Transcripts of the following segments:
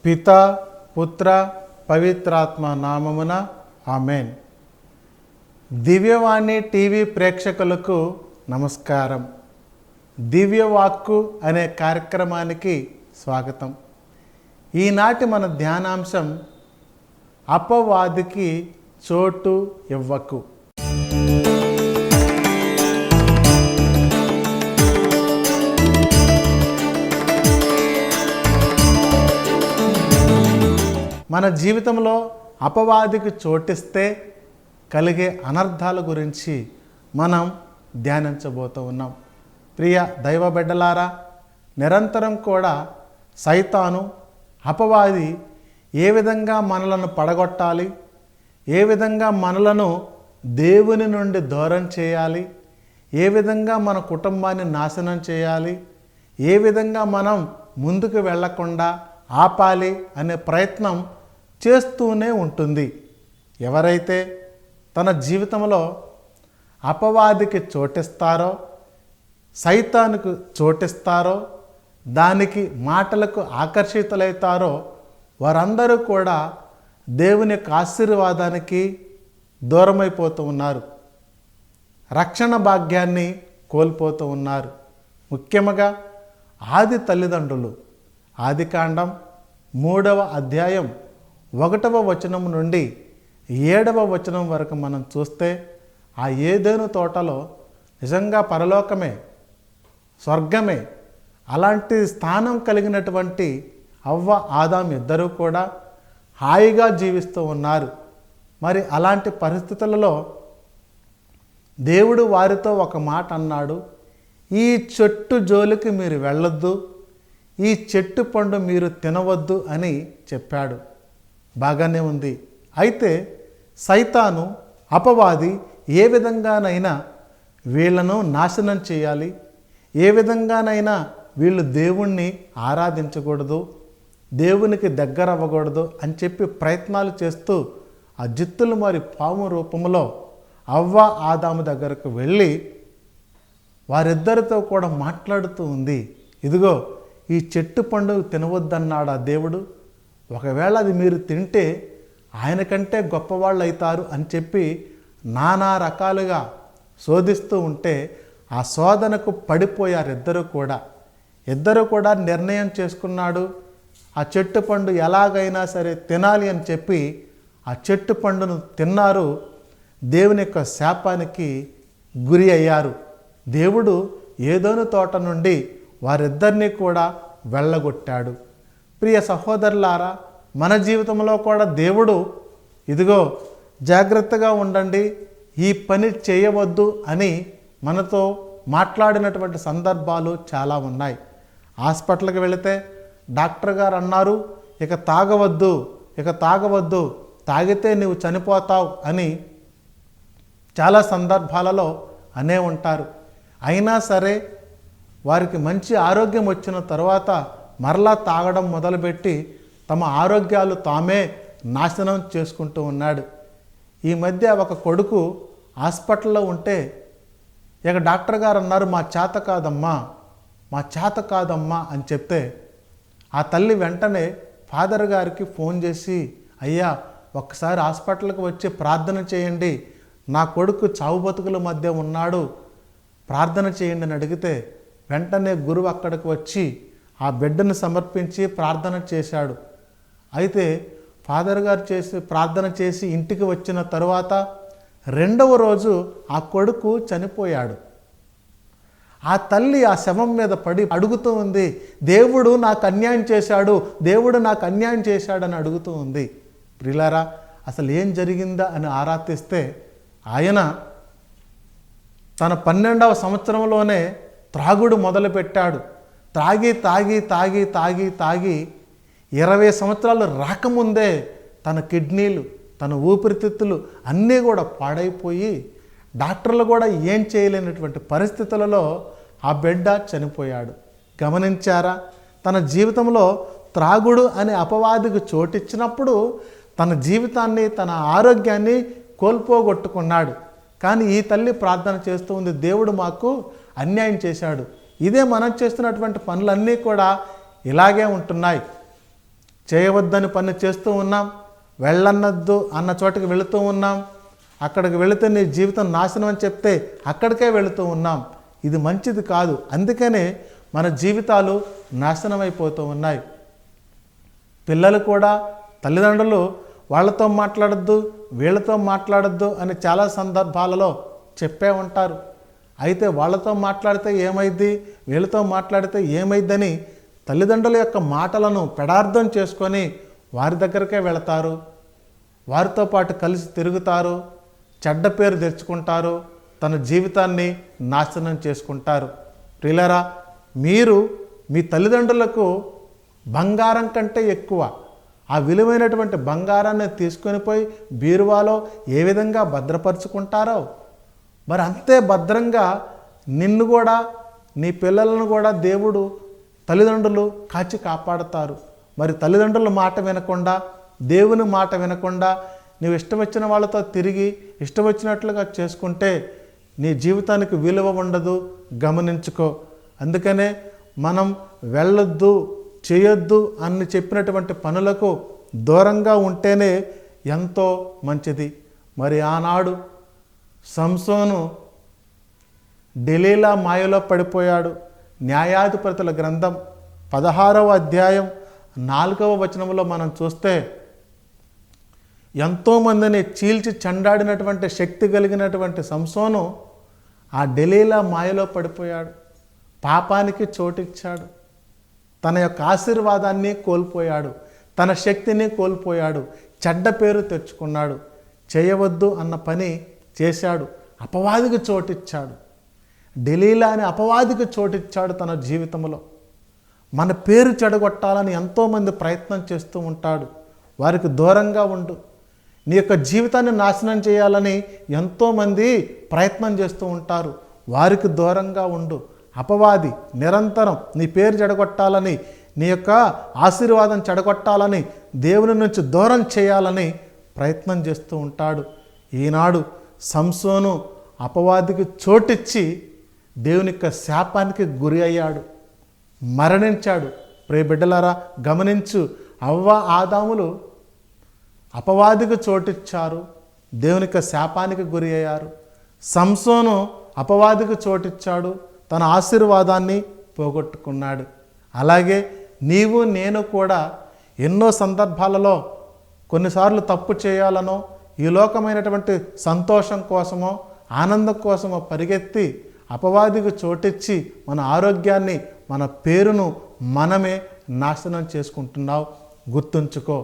పితా పుత్ర పవిత్రాత్మ నామమున ఆమెన్. దివ్యవాణి టీవీ ప్రేక్షకులకు నమస్కారం. దివ్యవాక్కు అనే కార్యక్రమానికి స్వాగతం. ఈనాటి మన ధ్యానాంశం అపవాదికి చోటు ఇవ్వకు. మన జీవితంలో అపవాదికి చోటిస్తే కలిగే అనర్థాల గురించి మనం ధ్యానించబోతూ ఉన్నాం. ప్రియ దైవ బిడ్డలారా, నిరంతరం కూడా సైతాను అపవాది ఏ విధంగా మనలను పడగొట్టాలి, ఏ విధంగా మనలను దేవుని నుండి దూరం చేయాలి, ఏ విధంగా మన కుటుంబాన్ని నాశనం చేయాలి, ఏ విధంగా మనం ముందుకు వెళ్లకుండా ఆపాలి అనే ప్రయత్నం చేస్తూనే ఉంటుంది. ఎవరైతే తన జీవితంలో అపవాదికి చోటిస్తారో, సైతానుకు చోటిస్తారో, దానికి మాటలకు ఆకర్షితులవుతారో వారందరూ కూడా దేవుని యొక్క ఆశీర్వాదానికి దూరమైపోతూ ఉన్నారు. రక్షణ భాగ్యాన్ని కోల్పోతూ ఉన్నారు. ముఖ్యంగా ఆది తల్లిదండ్రులు ఆదికాండం 3వ అధ్యాయం 1వ వచనం నుండి 7వ వచనం వరకు మనం చూస్తే ఆ ఏదెను తోటలో నిజంగా పరలోకమే, స్వర్గమే, అలాంటి స్థానం కలిగినటువంటి అవ్వ ఆదాం ఇద్దరూ కూడా హాయిగా జీవిస్తూ ఉన్నారు. మరి అలాంటి పరిస్థితులలో దేవుడు వారితో ఒక మాట అన్నాడు, ఈ చెట్టు జోలికి మీరు వెళ్ళొద్దు, ఈ చెట్టు పండు మీరు తినవద్దు అని చెప్పాడు. బాగానే ఉంది. అయితే సైతాను అపవాది ఏ విధంగానైనా వీళ్ళను నాశనం చేయాలి, ఏ విధంగానైనా వీళ్ళు దేవుణ్ణి ఆరాధించకూడదు, దేవునికి దగ్గర అవ్వకూడదు అని చెప్పి ప్రయత్నాలు చేస్తూ ఆ జిత్తులు మరి పాము రూపంలో అవ్వ ఆదాము దగ్గరకు వెళ్ళి వారిద్దరితో కూడా మాట్లాడుతూ ఉంది. ఇదిగో ఈ చెట్టు పండు తినవద్దన్నాడు ఆ దేవుడు, ఒకవేళ అది మీరు తింటే ఆయన కంటే గొప్పవాళ్ళు అవుతారు అని చెప్పి నానా రకాలుగా శోధిస్తూ ఉంటే ఆ శోధనకు పడిపోయారు ఇద్దరు కూడా నిర్ణయం చేసుకున్నాడు. ఆ చెట్టు పండు ఎలాగైనా సరే తినాలి అని చెప్పి ఆ చెట్టు పండును తిన్నారు. దేవుని యొక్క శాపానికి గురి అయ్యారు. దేవుడు ఏదోను తోట నుండి వారిద్దరినీ కూడా వెళ్ళగొట్టాడు. ప్రియ సహోదరులారా, మన జీవితంలో కూడా దేవుడు ఇదిగో జాగ్రత్తగా ఉండండి, ఈ పని చేయవద్దు అని మనతో మాట్లాడినటువంటి సందర్భాలు చాలా ఉన్నాయి. హాస్పిటల్కి వెళితే డాక్టర్ గారు అన్నారు, ఇక తాగవద్దు, తాగితే నువ్వు చనిపోతావు అని చాలా సందర్భాలలో అనే ఉంటారు. అయినా సరే వారికి మంచి ఆరోగ్యం వచ్చిన తర్వాత మరలా తాగడం మొదలుపెట్టి తమ ఆరోగ్యాలు తామే నాశనం చేసుకుంటూ ఉన్నాడు. ఈ మధ్య ఒక కొడుకు హాస్పిటల్లో ఉంటే ఇక డాక్టర్ గారు అన్నారు, మా చేత కాదమ్మా అని చెప్తే ఆ తల్లి వెంటనే ఫాదర్ గారికి ఫోన్ చేసి, అయ్యా ఒక్కసారి హాస్పిటల్కి వచ్చి ప్రార్థన చేయండి, నా కొడుకు చావు బతుకుల మధ్య ఉన్నాడు, ప్రార్థన చేయండి అని అడిగితే వెంటనే గురువు అక్కడికి వచ్చి ఆ బిడ్డను సమర్పించి ప్రార్థన చేశాడు. అయితే ఫాదర్ గారు ప్రార్థన చేసి ఇంటికి వచ్చిన తరువాత 2వ రోజు ఆ కొడుకు చనిపోయాడు. ఆ తల్లి ఆ శవం మీద పడి అడుగుతూ ఉంది, దేవుడు నాకు అన్యాయం చేశాడని అడుగుతూ ఉంది. ప్రియులారా, అసలు ఏం జరిగిందా అని ఆరా తీస్తే ఆయన తన 12వ సంవత్సరంలోనే త్రాగుడు మొదలుపెట్టాడు. తాగి 20 సంవత్సరాలు రాకముందే తన కిడ్నీలు, తన ఊపిరితిత్తులు అన్నీ కూడా పాడైపోయి డాక్టర్లు కూడా ఏం చేయలేనటువంటి పరిస్థితులలో ఆ బిడ్డ చనిపోయాడు. గమనించారా? తన జీవితంలో త్రాగుడు అనే అపవాదికి చోటిచ్చినప్పుడు తన జీవితాన్ని, తన ఆరోగ్యాన్ని కోల్పోగొట్టుకున్నాడు. కానీ ఈ తల్లి ప్రార్థన చేస్తూ ఉంది, దేవుడు మాకు అన్యాయం చేశాడు. ఇదే మనం చేస్తున్నటువంటి పనులన్నీ కూడా ఇలాగే ఉంటున్నాయి. చేయవద్దని పని చేస్తూ ఉన్నాం, వెళ్ళన్నద్దు అన్న చోటకి వెళుతూ ఉన్నాం, అక్కడికి వెళితే నీ జీవితం నాశనం అని చెప్తే అక్కడికే వెళుతూ ఉన్నాం. ఇది మంచిది కాదు. అందుకనే మన జీవితాలు నాశనం అయిపోతూ ఉన్నాయి. పిల్లలు కూడా తల్లిదండ్రులు వాళ్ళతో మాట్లాడద్దు, వీళ్ళతో మాట్లాడద్దు అని చాలా సందర్భాలలో చెప్పే ఉంటారు. అయితే వాళ్ళతో మాట్లాడితే ఏమైద్ది, వీళ్ళతో మాట్లాడితే ఏమైద్దని తల్లిదండ్రుల యొక్క మాటలను పెడార్థం చేసుకొని వారి దగ్గరకే వెళతారు, వారితో పాటు కలిసి తిరుగుతారు, చెడ్డ పేరు తెచ్చుకుంటారు, తన జీవితాన్ని నాశనం చేసుకుంటారు. ప్రియులారా, మీరు మీ తల్లిదండ్రులకు బంగారం కంటే ఎక్కువ ఆ విలువైనటువంటి బంగారాన్ని తీసుకొని పోయి బీరువాలో ఏ విధంగా భద్రపరుచుకుంటారో మరి అంతే భద్రంగా నిన్ను కూడా నీ పిల్లలను కూడా దేవుడు తల్లిదండ్రులు కాచి కాపాడుతారు. మరి తల్లిదండ్రుల మాట వినకుండా, దేవుని మాట వినకుండా నీవు ఇష్టం వచ్చిన వాళ్ళతో తిరిగి ఇష్టం వచ్చినట్లుగా చేసుకుంటే నీ జీవితానికి విలువ ఉండదు, గమనించుకో. అందుకనే మనం వెళ్ళొద్దు, చేయొద్దు అని చెప్పినటువంటి పనులకు దూరంగా ఉంటేనే ఎంతో మంచిది. మరి ఆనాడు సంసోను డెలీలా మాయలో పడిపోయాడు. న్యాయాధిపతుల గ్రంథం 16వ అధ్యాయం 4వ వచనంలో మనం చూస్తే ఎంతోమందిని చీల్చి చెండాడినటువంటి శక్తి కలిగినటువంటి సంసోను ఆ డెలీలా మాయలో పడిపోయాడు. పాపానికి చోటిచ్చాడు, తన యొక్క ఆశీర్వాదాన్ని కోల్పోయాడు, తన శక్తిని కోల్పోయాడు, చెడ్డ పేరు తెచ్చుకున్నాడు, చేయవద్దు అన్న పని చేశాడు, అపవాదికి చోటిచ్చాడు. డెలీలా అని అపవాదికి చోటిచ్చాడు తన జీవితంలో. మన పేరు చెడగొట్టాలని ఎంతోమంది ప్రయత్నం చేస్తూ ఉంటాడు. వారికి దూరంగా ఉండు. నీ యొక్క జీవితాన్ని నాశనం చేయాలని ఎంతోమంది ప్రయత్నం చేస్తూ ఉంటారు. వారికి దూరంగా ఉండు. అపవాది నిరంతరం నీ పేరు చెడగొట్టాలని, నీ యొక్క ఆశీర్వాదం చెడగొట్టాలని, దేవుని నుంచి దూరం చేయాలని ప్రయత్నం చేస్తూ ఉంటాడు. ఈనాడు సంసోను అపవాదికి చోటిచ్చి దేవుని యొక్క శాపానికి గురి అయ్యాడు, మరణించాడు. ప్రియ బిడ్డలారా, గమనించు. అవ్వ ఆదాములు అపవాదికి చోటిచ్చారు, దేవుని యొక్క శాపానికి గురి అయ్యారు. సంసోను అపవాదికి చోటిచ్చాడు, తన ఆశీర్వాదాన్ని పోగొట్టుకున్నాడు. అలాగే నీవు నేను కూడా ఎన్నో సందర్భాలలో కొన్నిసార్లు తప్పు చేయాలనో, ఈ లోకమైనటువంటి సంతోషం కోసమో, ఆనందం కోసమో పరిగెత్తి అపవాదికి చోటిచ్చి మన ఆరోగ్యాన్ని, మన పేరును మనమే నాశనం చేసుకుంటున్నావు. గుర్తుంచుకో.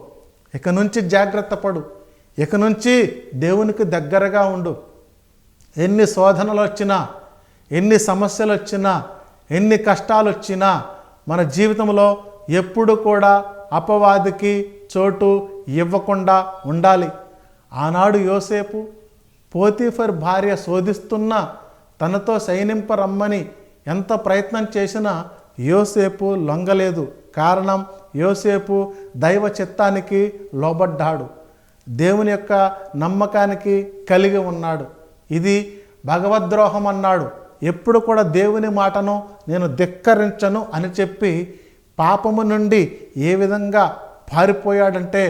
ఇక నుంచి జాగ్రత్త పడు. ఇక నుంచి దేవునికి దగ్గరగా ఉండు. ఎన్ని శోధనలు వచ్చినా, ఎన్ని సమస్యలు వచ్చినా, ఎన్ని కష్టాలు వచ్చినా మన జీవితంలో ఎప్పుడు కూడా అపవాదికి చోటు ఇవ్వకుండా ఉండాలి. ఆనాడు యోసేపు పోతీఫర్ భార్య శోధిస్తున్నా తనతో సైనింపరమ్మని ఎంత ప్రయత్నం చేసినా యోసేపు లొంగలేదు. కారణం, యోసేపు దైవ చిత్తానికి లోబడ్డాడు, దేవుని యొక్క నమ్మకానికి కలిగి ఉన్నాడు. ఇది భగవద్రోహం అన్నాడు. ఎప్పుడు కూడా దేవుని మాటను నేను ధిక్కరించను అని చెప్పి పాపము నుండి ఏ విధంగా పారిపోయాడంటే,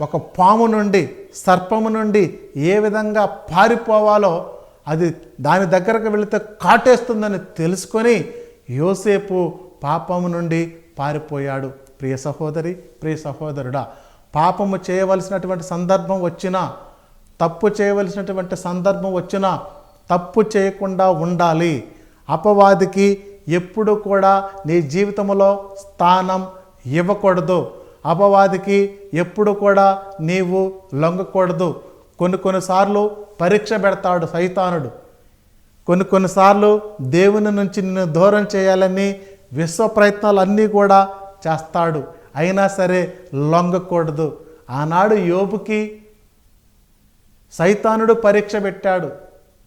ఒక పాము నుండి, సర్పము నుండి ఏ విధంగా పారిపోవాలో, అది దాని దగ్గరకు వెళితే కాటేస్తుందని తెలుసుకొని యోసేపు పాపము నుండి పారిపోయాడు. ప్రియ సహోదరి, ప్రియ సహోదరుడా, పాపము చేయవలసినటువంటి సందర్భం వచ్చినా, తప్పు చేయవలసినటువంటి సందర్భం వచ్చినా తప్పు చేయకుండా ఉండాలి. అపవాదికి ఎప్పుడు కూడా నీ జీవితంలో స్థానం ఇవ్వకూడదు. అపవాదికి ఎప్పుడు కూడా నీవు లొంగకూడదు. కొన్నిసార్లు పరీక్ష పెడతాడు సైతానుడు. కొన్నిసార్లు దేవుని నుంచి నిన్ను దూరం చేయాలని విశ్వ ప్రయత్నాలన్నీ కూడా చేస్తాడు. అయినా సరే లొంగకూడదు. ఆనాడు యోబుకి సైతానుడు పరీక్ష పెట్టాడు.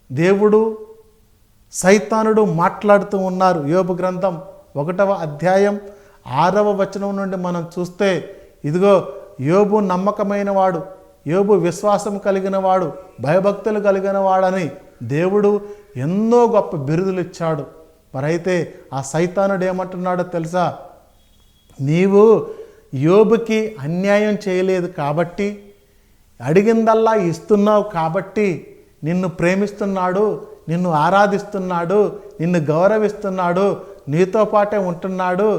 దేవుడు సైతానుడు మాట్లాడుతూ ఉన్నారు. యోబు గ్రంథం 1వ అధ్యాయం 6వ వచనం నుండి మనం చూస్తే, ఇదిగో యోబు నమ్మకమైన వాడు, యోబు విశ్వాసం కలిగిన వాడు, భయభక్తులు కలిగిన వాడని దేవుడు ఎన్నో గొప్ప బిరుదులు ఇచ్చాడు. మరైతే ఆ సైతానుడు ఏమంటున్నాడో తెలుసా? నీవు యోబుకి అన్యాయం చేయలేదు కాబట్టి, అడిగిందల్లా ఇస్తున్నావు కాబట్టి నిన్ను ప్రేమిస్తున్నాడు, నిన్ను ఆరాధిస్తున్నాడు, నిన్ను గౌరవిస్తున్నాడు, నీతో పాటే ఉంటున్నాడు.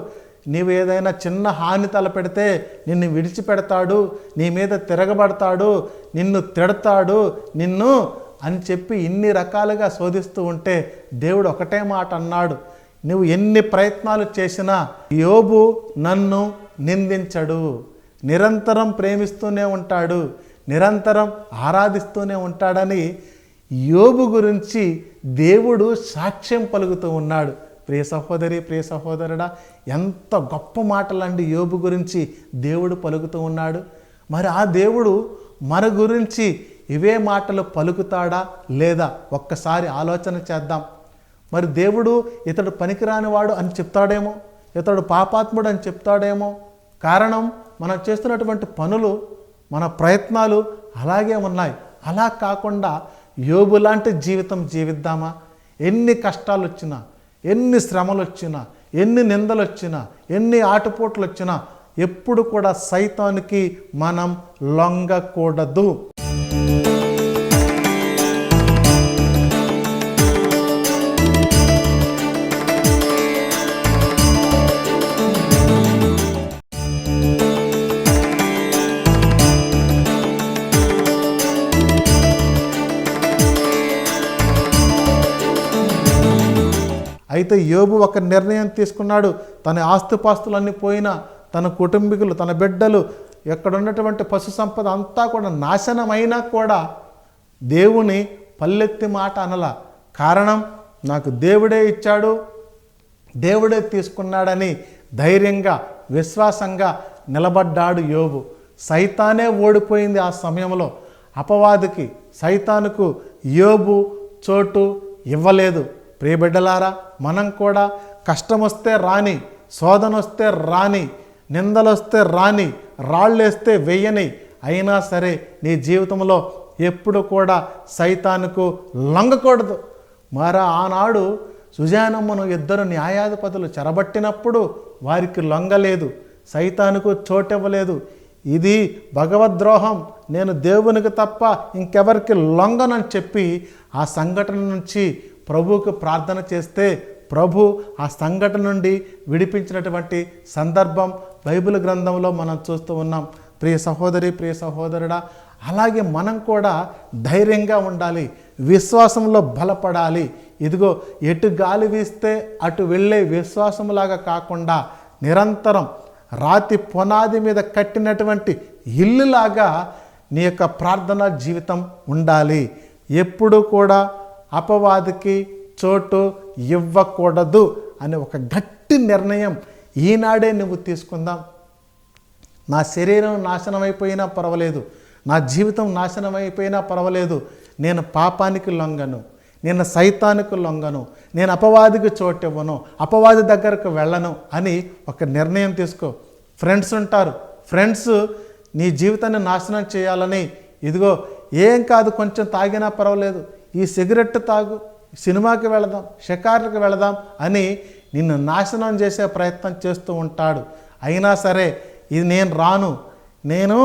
నీవు ఏదైనా చిన్న హాని తలపెడితే నిన్ను విడిచిపెడతాడు, నీ మీద తిరగబడతాడు, నిన్ను తిడతాడు, నిన్ను అని చెప్పి ఇన్ని రకాలుగా శోధిస్తూ ఉంటే దేవుడు ఒకటే మాట అన్నాడు, నువ్వు ఎన్ని ప్రయత్నాలు చేసినా యోబు నన్ను నిందించడు, నిరంతరం ప్రేమిస్తూనే ఉంటాడు, నిరంతరం ఆరాధిస్తూనే ఉంటాడని యోబు గురించి దేవుడు సాక్ష్యం పలుకుతూ ఉన్నాడు. ప్రియ సహోదరి, ప్రియ సహోదరుడా, ఎంత గొప్ప మాటలండి యోబు గురించి దేవుడు పలుకుతూ ఉన్నాడు. మరి ఆ దేవుడు మన గురించి ఇవే మాటలు పలుకుతాడా లేదా ఒక్కసారి ఆలోచన చేద్దాం. మరి దేవుడు ఇతడు పనికిరానివాడు అని చెప్తాడేమో, ఇతడు పాపాత్ముడు అని చెప్తాడేమో. కారణం మనం చేస్తున్నటువంటి పనులు, మన ప్రయత్నాలు అలాగే ఉన్నాయి. అలా కాకుండా యోబు లాంటి జీవితం జీవిద్దామా? ఎన్ని కష్టాలు వచ్చినా, ఎన్ని శ్రమలు వచ్చినా, ఎన్ని నిందలు వచ్చినా, ఎన్ని ఆటుపోట్లు వచ్చినా ఎప్పుడు కూడా సైతానికి మనం లొంగకూడదు. అయితే యోబు ఒక నిర్ణయం తీసుకున్నాడు. తన ఆస్తిపాస్తులన్నీ పోయినా, తన కుటుంబీకులు, తన బిడ్డలు, ఎక్కడ ఉన్నటువంటి పశు సంపద అంతా కూడా నాశనమైనా కూడా దేవుని పల్లెత్తి మాట అనల. కారణం, నాకు దేవుడే ఇచ్చాడు, దేవుడే తీసుకున్నాడని ధైర్యంగా, విశ్వాసంగా నిలబడ్డాడు యోబు. సైతానే ఓడిపోయింది ఆ సమయంలో. అపవాదికి, సైతానుకు యోబు చోటు ఇవ్వలేదు. ప్రియబిడ్డలారా, మనం కూడా కష్టం వస్తే రాని, శోధన వస్తే రాని, నిందలొస్తే రాని, రాళ్ళేస్తే వెయ్యని, అయినా సరే నీ జీవితంలో ఎప్పుడు కూడా సైతానుకు లొంగకూడదు. మరి ఆనాడు సుజానమ్మను ఇద్దరు న్యాయాధిపతులు చెరబట్టినప్పుడు వారికి లొంగలేదు, సైతానుకు చోటివ్వలేదు. ఇది భగవద్రోహం, నేను దేవునికి తప్ప ఇంకెవరికి లొంగనని చెప్పి ఆ సంఘటన నుంచి ప్రభువుకు ప్రార్థన చేస్తే ప్రభు ఆ సంఘటన నుండి విడిపించినటువంటి సందర్భం బైబిల్ గ్రంథంలో మనం చూస్తూ ఉన్నాం. ప్రియ సహోదరి, ప్రియ సహోదరుడా, అలాగే మనం కూడా ధైర్యంగా ఉండాలి, విశ్వాసంలో బలపడాలి. ఇదిగో ఎటు గాలి వీస్తే అటు వెళ్ళే విశ్వాసంలాగా కాకుండా నిరంతరం రాతి పునాది మీద కట్టినటువంటి ఇల్లులాగా నీ యొక్క ప్రార్థనా జీవితం ఉండాలి. ఎప్పుడు కూడా అపవాదికి చోటు ఇవ్వకూడదు అనే ఒక గట్టి నిర్ణయం ఈనాడే నువ్వు తీసుకుందాం. నా శరీరం నాశనం అయిపోయినా పర్వాలేదు, నా జీవితం నాశనం అయిపోయినా పర్వాలేదు, నేను పాపానికి లొంగను, నేను సైతానికి లొంగను, నేను అపవాదికి చోటు ఇవ్వను, అపవాది దగ్గరకు వెళ్ళను అని ఒక నిర్ణయం తీసుకో. ఫ్రెండ్స్ ఉంటారు, ఫ్రెండ్స్ నీ జీవితాన్ని నాశనం చేయాలని, ఇదిగో ఏం కాదు కొంచెం తాగినా పర్వాలేదు, ఈ సిగరెట్ తాగు, సినిమాకి వెళదాం, షికార్లకు వెళదాం అని నిన్ను నాశనం చేసే ప్రయత్నం చేస్తూ ఉంటాడు. అయినా సరే ఇది నేను రాను, నేను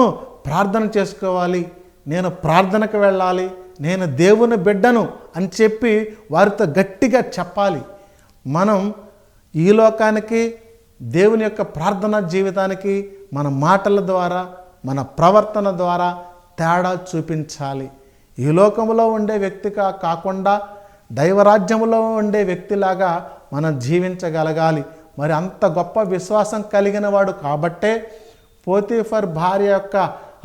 ప్రార్థన చేసుకోవాలి, నేను ప్రార్థనకు వెళ్ళాలి, నేను దేవుని బిడ్డను అని చెప్పి వారితో గట్టిగా చెప్పాలి. మనం ఈ లోకానికి, దేవుని యొక్క ప్రార్థనా జీవితానికి మన మాటల ద్వారా, మన ప్రవర్తన ద్వారా తేడా చూపించాలి. ఈ లోకంలో ఉండే వ్యక్తిగా కాకుండా దైవరాజ్యంలో ఉండే వ్యక్తిలాగా మనం జీవించగలగాలి. మరి అంత గొప్ప విశ్వాసం కలిగిన వాడు కాబట్టే పోతీఫర్ భార్య యొక్క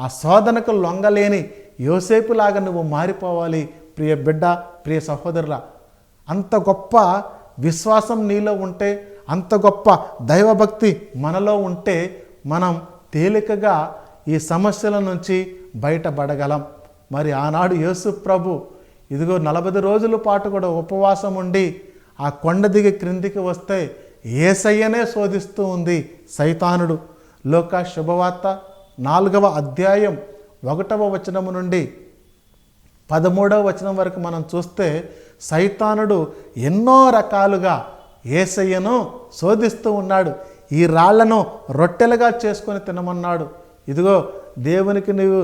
ఆ శోధనకు లొంగలేని యోసేపులాగా నువ్వు మారిపోవాలి. ప్రియ బిడ్డ, ప్రియ సహోదరులా, అంత గొప్ప విశ్వాసం నీలో ఉంటే, అంత గొప్ప దైవభక్తి మనలో ఉంటే మనం తేలికగా ఈ సమస్యల నుంచి బయటపడగలం. మరి ఆనాడు యేసు ప్రభు ఇదిగో 40 రోజుల పాటు కూడా ఉపవాసం ఉండి ఆ కొండ దిగి క్రిందికి వస్తే యేసయ్యనే శోధిస్తూ ఉంది సైతానుడు. లోకా శుభవార్త 4వ అధ్యాయం 1వ వచనము నుండి 13వ వచనం వరకు మనం చూస్తే సైతానుడు ఎన్నో రకాలుగా యేసయ్యను శోధిస్తూ ఉన్నాడు. ఈ రాళ్లను రొట్టెలుగా చేసుకొని తినమన్నాడు. ఇదిగో దేవునికి నువ్వు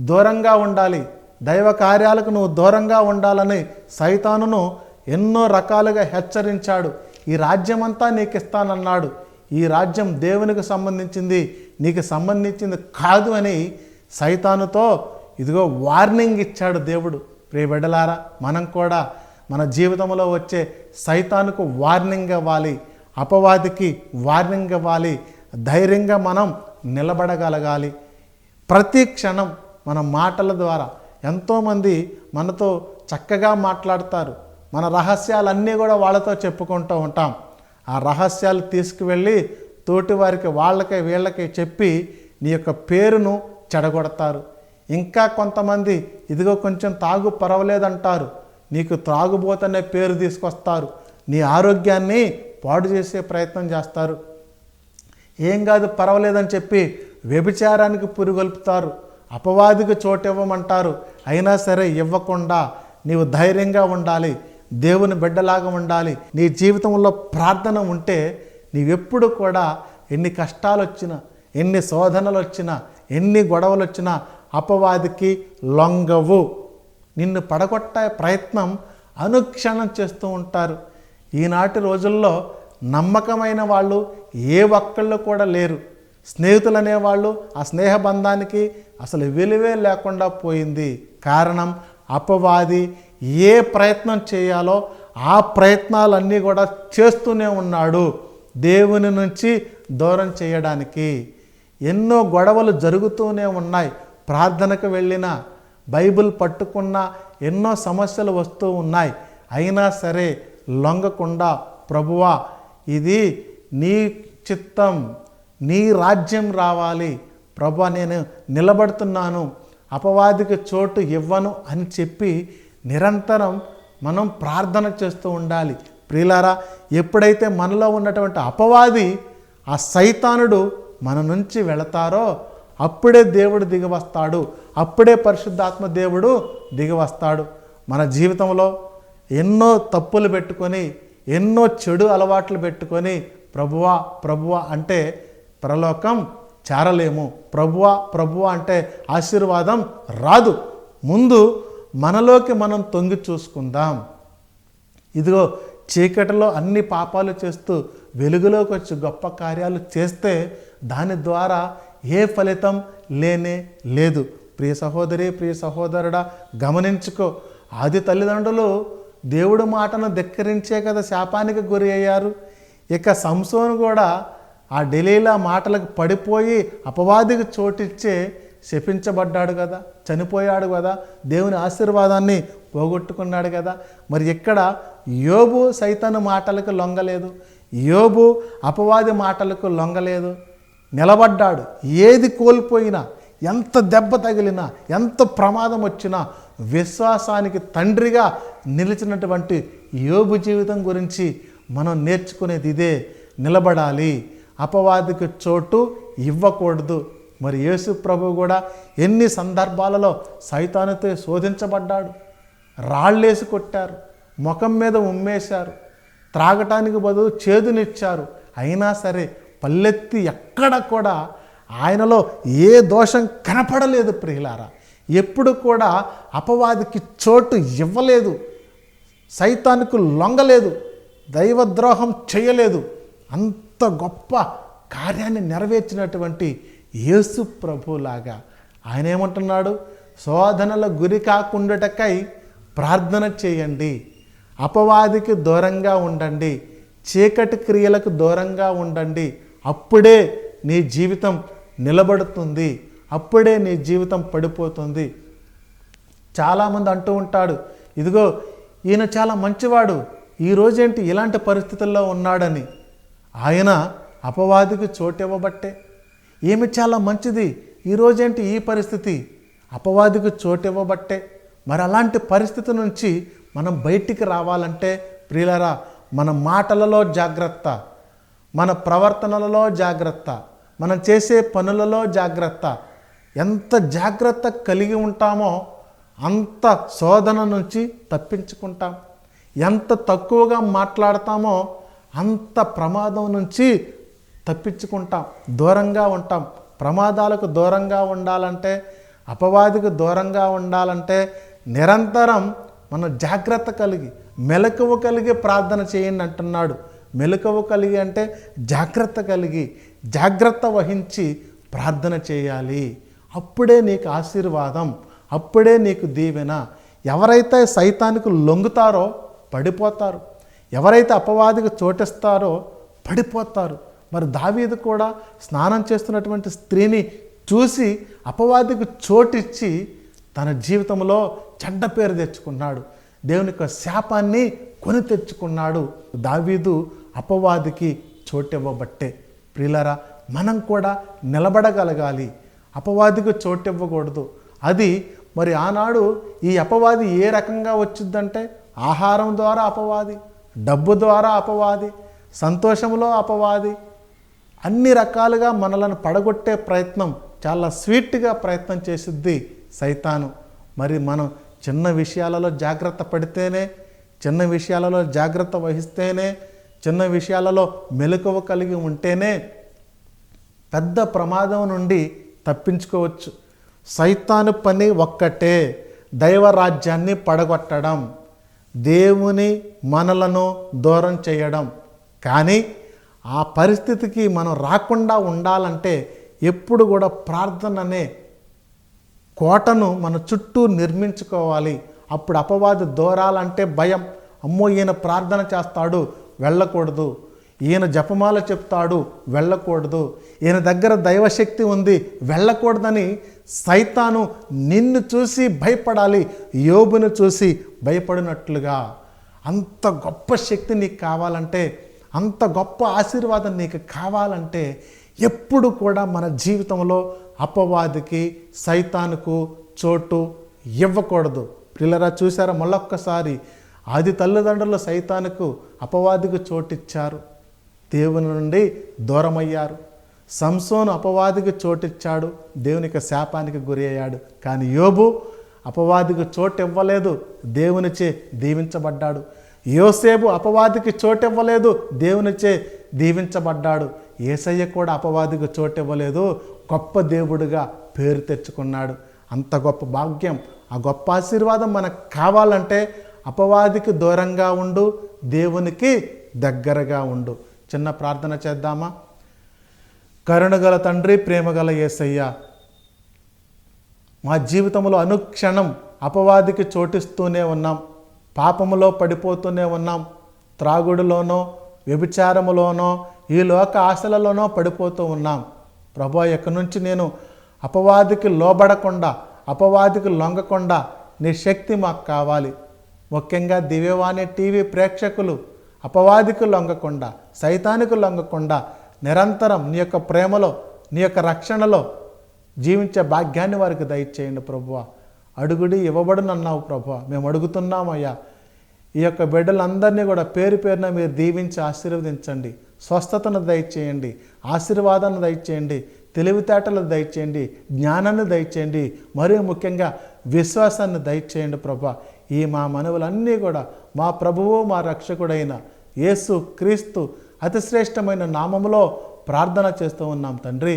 దూరంగా ఉండాలి, దైవ కార్యాలకు నువ్వు దూరంగా ఉండాలని సైతానును ఎన్నో రకాలుగా హెచ్చరించాడు. ఈ రాజ్యమంతా నీకు ఇస్తానన్నాడు. ఈ రాజ్యం దేవునికి సంబంధించింది, నీకు సంబంధించింది కాదు అని సైతానుతో ఇదిగో వార్నింగ్ ఇచ్చాడు దేవుడు. ప్రియ బిడ్డలారా, మనం కూడా మన జీవితంలో వచ్చే సైతానుకు వార్నింగ్ ఇవ్వాలి, అపవాదికి వార్నింగ్ ఇవ్వాలి. ధైర్యంగా మనం నిలబడగలగాలి. ప్రతి క్షణం మన మాటల ద్వారా ఎంతోమంది మనతో చక్కగా మాట్లాడతారు. మన రహస్యాలన్నీ కూడా వాళ్ళతో చెప్పుకుంటూ ఉంటాం. ఆ రహస్యాలు తీసుకువెళ్ళి తోటి వారికి, వాళ్ళకి వీళ్ళకి చెప్పి నీ యొక్క పేరును చెడగొడతారు. ఇంకా కొంతమంది ఇదిగో కొంచెం తాగు పర్వాలేదంటారు, నీకు త్రాగుబోతనే పేరు తీసుకొస్తారు. నీ ఆరోగ్యాన్ని పాడు చేసే ప్రయత్నం చేస్తారు. ఏం కాదు పర్వాలేదని చెప్పి వ్యభిచారానికి పురుగొల్పుతారు. అపవాదికి చోటు ఇవ్వమంటారు. అయినా సరే ఇవ్వకుండా నీవు ధైర్యంగా ఉండాలి, దేవుని బిడ్డలాగా ఉండాలి. నీ జీవితంలో ప్రార్థన ఉంటే నీవెప్పుడు కూడా ఎన్ని కష్టాలు వచ్చినా, ఎన్ని శోధనలు వచ్చినా, ఎన్ని గొడవలు వచ్చినా అపవాదికి లొంగవు. నిన్ను పడగొట్టే ప్రయత్నం అనుక్షణం చేస్తూ ఉంటారు. ఈనాటి రోజుల్లో నమ్మకమైన వాళ్ళు ఏ ఒక్కళ్ళు కూడా లేరు. స్నేహితులు అనేవాళ్ళు ఆ స్నేహబంధానికి అసలు విలువే లేకుండా పోయింది. కారణం అపవాది ఏ ప్రయత్నం చేయాలో ఆ ప్రయత్నాలన్నీ కూడా చేస్తూనే ఉన్నాడు దేవుని నుంచి దూరం చేయడానికి. ఎన్నో గొడవలు జరుగుతూనే ఉన్నాయి. ప్రార్థనకు వెళ్ళినా, బైబిల్ పట్టుకున్నా ఎన్నో సమస్యలు వస్తూ ఉన్నాయి. అయినా సరే లొంగకుండా, ప్రభువా ఇది నీ చిత్తం, నీ రాజ్యం రావాలి, ప్రభువా నేను నిలబడుతున్నాను, అపవాదికి చోటు ఇవ్వను అని చెప్పి నిరంతరం మనం ప్రార్థన చేస్తూ ఉండాలి. ప్రియులారా, ఎప్పుడైతే మనలో ఉన్నటువంటి అపవాది, ఆ సైతానుడు మన నుంచి వెళతారో అప్పుడే దేవుడు దిగివస్తాడు, అప్పుడే పరిశుద్ధాత్మ దేవుడు దిగివస్తాడు. మన జీవితంలో ఎన్నో తప్పులు పెట్టుకొని, ఎన్నో చెడు అలవాట్లు పెట్టుకొని ప్రభువా ప్రభువా అంటే పరలోకం చేరలేము. ప్రభువా ప్రభువా అంటే ఆశీర్వాదం రాదు. ముందు మనలోకి మనం తొంగి చూసుకుందాం. ఇదిగో చీకటిలో అన్ని పాపాలు చేస్తూ వెలుగులోకి వచ్చి గొప్ప కార్యాలు చేస్తే దాని ద్వారా ఏ ఫలితం లేనే లేదు. ప్రియ సహోదరి, ప్రియ సహోదరుడా, గమనించుకో. ఆది తల్లిదండ్రులు దేవుడి మాటను ధిక్కరించే కదా శాపానికి గురి అయ్యారు. ఇక సంసోను కూడా ఆ డెలీలా మాటలకు పడిపోయి అపవాదికి చోటిచ్చే శపించబడ్డాడు కదా, చనిపోయాడు కదా, దేవుని ఆశీర్వాదాన్ని పోగొట్టుకున్నాడు కదా. మరి ఇక్కడ యోబు సైతాను మాటలకు లొంగలేదు, యోబు అపవాది మాటలకు లొంగలేదు, నిలబడ్డాడు. ఏది కోల్పోయినా, ఎంత దెబ్బ తగిలినా, ఎంత ప్రమాదం వచ్చినా విశ్వాసానికి తండ్రిగా నిలిచినటువంటి యోబు జీవితం గురించి మనం నేర్చుకునేది ఇదే. నిలబడాలి, అపవాదికి చోటు ఇవ్వకూడదు. మరి యేసు ప్రభు కూడా ఎన్ని సందర్భాలలో సైతానుతో శోధించబడ్డాడు. రాళ్ళేసి కొట్టారు, ముఖం మీద ఉమ్మేశారు, త్రాగటానికి బదులు చేదునిచ్చారు. అయినా సరే పల్లెత్తి ఎక్కడ కూడా ఆయనలో ఏ దోషం కనపడలేదు. ప్రియులారా, ఎప్పుడు కూడా అపవాదికి చోటు ఇవ్వలేదు, సైతానుకు లొంగలేదు, దైవద్రోహం చేయలేదు. అంత గొప్ప కార్యాన్ని నెరవేర్చినటువంటి యేసు ప్రభులాగా ఆయన ఏమంటున్నాడు? శోధనల గురి కాకుండాటకై ప్రార్థన చేయండి, అపవాదికి దూరంగా ఉండండి, చీకటి క్రియలకు దూరంగా ఉండండి. అప్పుడే నీ జీవితం నిలబడుతుంది, అప్పుడే నీ జీవితం పడిపోతుంది. చాలామంది అంటూ ఉంటాడు, ఇదిగో ఈయన చాలా మంచివాడు, ఈరోజేంటి ఇలాంటి పరిస్థితుల్లో ఉన్నాడని. ఆయన అపవాదికి చోటివ్వబట్టే. ఏమి చాలా మంచిది, ఈరోజేంటి ఈ పరిస్థితి, అపవాదికి చోటివ్వబట్టే. మరి అలాంటి పరిస్థితి నుంచి మనం బయటికి రావాలంటే ప్రియులారా, మన మాటలలో జాగ్రత్త, మన ప్రవర్తనలలో జాగ్రత్త, మనం చేసే పనులలో జాగ్రత్త. ఎంత జాగ్రత్త కలిగి ఉంటామో అంత శోధన నుంచి తప్పించుకుంటాం. ఎంత తక్కువగా మాట్లాడతామో అంత ప్రమాదం నుంచి తప్పించుకుంటాం, దూరంగా ఉంటాం. ప్రమాదాలకు దూరంగా ఉండాలంటే, అపవాదికి దూరంగా ఉండాలంటే నిరంతరం మనం జాగ్రత్త కలిగి, మెలకువ కలిగి ప్రార్థన చేయండి అంటున్నాడు. మెలకువ కలిగి అంటే జాగ్రత్త కలిగి, జాగ్రత్త వహించి ప్రార్థన చేయాలి. అప్పుడే నీకు ఆశీర్వాదం, అప్పుడే నీకు దీవెన. ఎవరైతే సైతానికి లొంగుతారో పడిపోతారు, ఎవరైతే అపవాదికి చోటిస్తారో పడిపోతారు. మరి దావీదు కూడా స్నానం చేస్తున్నటువంటి స్త్రీని చూసి అపవాదికి చోటిచ్చి తన జీవితంలో చెడ్డ పేరు తెచ్చుకున్నాడు. దేవుని యొక్క శాపాన్ని కొని తెచ్చుకున్నాడు. దావీదు అపవాదికి చోటివ్వబట్టే. ప్రియులారా, మనం కూడా నిలబడగలగాలి, అపవాదికి చోటివ్వకూడదు. అది మరి ఆనాడు ఈ అపవాది ఏ రకంగా వచ్చిందంటే, ఆహారం ద్వారా అపవాది, డబ్బు ద్వారా అపవాది, సంతోషంలో అపవాది, అన్ని రకాలుగా మనలను పడగొట్టే ప్రయత్నం, చాలా స్వీట్గా ప్రయత్నం చేసిద్ది సైతాను. మరి మనం చిన్న విషయాలలో జాగ్రత్త పడితేనే, చిన్న విషయాలలో జాగ్రత్త వహిస్తేనే, చిన్న విషయాలలో మెలకువ కలిగి ఉంటేనే పెద్ద ప్రమాదం నుండి తప్పించుకోవచ్చు. సైతాను పని ఒక్కటే, దైవరాజ్యాన్ని పడగొట్టడం, దేవుని మనలను దూరం చేయడం. కానీ ఆ పరిస్థితికి మనం రాకుండా ఉండాలంటే ఎప్పుడు కూడా ప్రార్థన అనే కోటను మన చుట్టూ నిర్మించుకోవాలి. అప్పుడు అపవాది దూరాలంటే భయం. అమ్మో, ఈయన ప్రార్థన చేస్తాడు, వెళ్ళకూడదు. ఈయన జపమాల చెప్తాడు, వెళ్ళకూడదు. ఈయన దగ్గర దైవశక్తి ఉంది, వెళ్ళకూడదని సైతాను నిన్ను చూసి భయపడాలి, యోబును చూసి భయపడినట్లుగా. అంత గొప్ప శక్తి నీకు కావాలంటే, అంత గొప్ప ఆశీర్వాదం నీకు కావాలంటే ఎప్పుడు కూడా మన జీవితంలో అపవాదికి, సైతానుకు చోటు ఇవ్వకూడదు. పిల్లరా, చూసారా మళ్ళొక్కసారి ఆది తల్లిదండ్రులు సైతానుకు, అపవాదికి చోటిచ్చారు, దేవుని నుండి దూరమయ్యారు. సంసోను అపవాదికి చోటిచ్చాడు, దేవునికి శాపానికి గురి అయ్యాడు. కానీ యోబు అపవాదికి చోటు ఇవ్వలేదు, దేవునిచే దీవించబడ్డాడు. యోసేపు అపవాదికి చోటు ఇవ్వలేదు, దేవునిచే దీవించబడ్డాడు. యేసయ్య కూడా అపవాదికి చోటు ఇవ్వలేదు, గొప్ప దేవుడిగా పేరు తెచ్చుకున్నాడు. అంత గొప్ప భాగ్యం, ఆ గొప్ప ఆశీర్వాదం మనకు కావాలంటే అపవాదికి దూరంగా ఉండు, దేవునికి దగ్గరగా ఉండు. చిన్న ప్రార్థన చేద్దామా? కరుణగల తండ్రి, ప్రేమగల యేసయ్య, మా జీవితంలో అనుక్షణం అపవాదికి చోటిస్తూనే ఉన్నాం, పాపములో పడిపోతూనే ఉన్నాం, త్రాగుడులోనో వ్యభిచారములోనో ఈ లోక ఆశలలోనో పడిపోతూ ఉన్నాం. ప్రభువా, ఎక్కడి నుంచి నేను అపవాదికి లోబడకుండా, అపవాదికి లొంగకుండా నీ శక్తి మాకు కావాలి. ముఖ్యంగా దివ్యవాణి టీవీ ప్రేక్షకులు అపవాదికి లొంగకుండా, సైతానికి లొంగకుండా నిరంతరం నీ యొక్క ప్రేమలో, నీ యొక్క రక్షణలో జీవించే భాగ్యాన్ని వారికి దయచేయండి ప్రభువా. అడుగుడి ఇవ్వబడునన్నావు ప్రభువా, మేము అడుగుతున్నామయ్యా. ఈ యొక్క బిడ్డలందరినీ కూడా పేరు పేరున మీరు దీవించి ఆశీర్వదించండి. స్వస్థతను దయచేయండి, ఆశీర్వాదాన్ని దయచేయండి, తెలివితేటలు దయచేయండి, జ్ఞానాన్ని దయచేయండి, మరియు ముఖ్యంగా విశ్వాసాన్ని దయచేయండి ప్రభువా. ఈ మా మనవులన్నీ కూడా మా ప్రభువు, మా రక్షకుడైన యేసు క్రీస్తు అతి శ్రేష్టమైన నామములో ప్రార్థన చేస్తూ ఉన్నాం తండ్రి.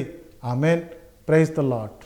ఆమెన్. Praise the lord.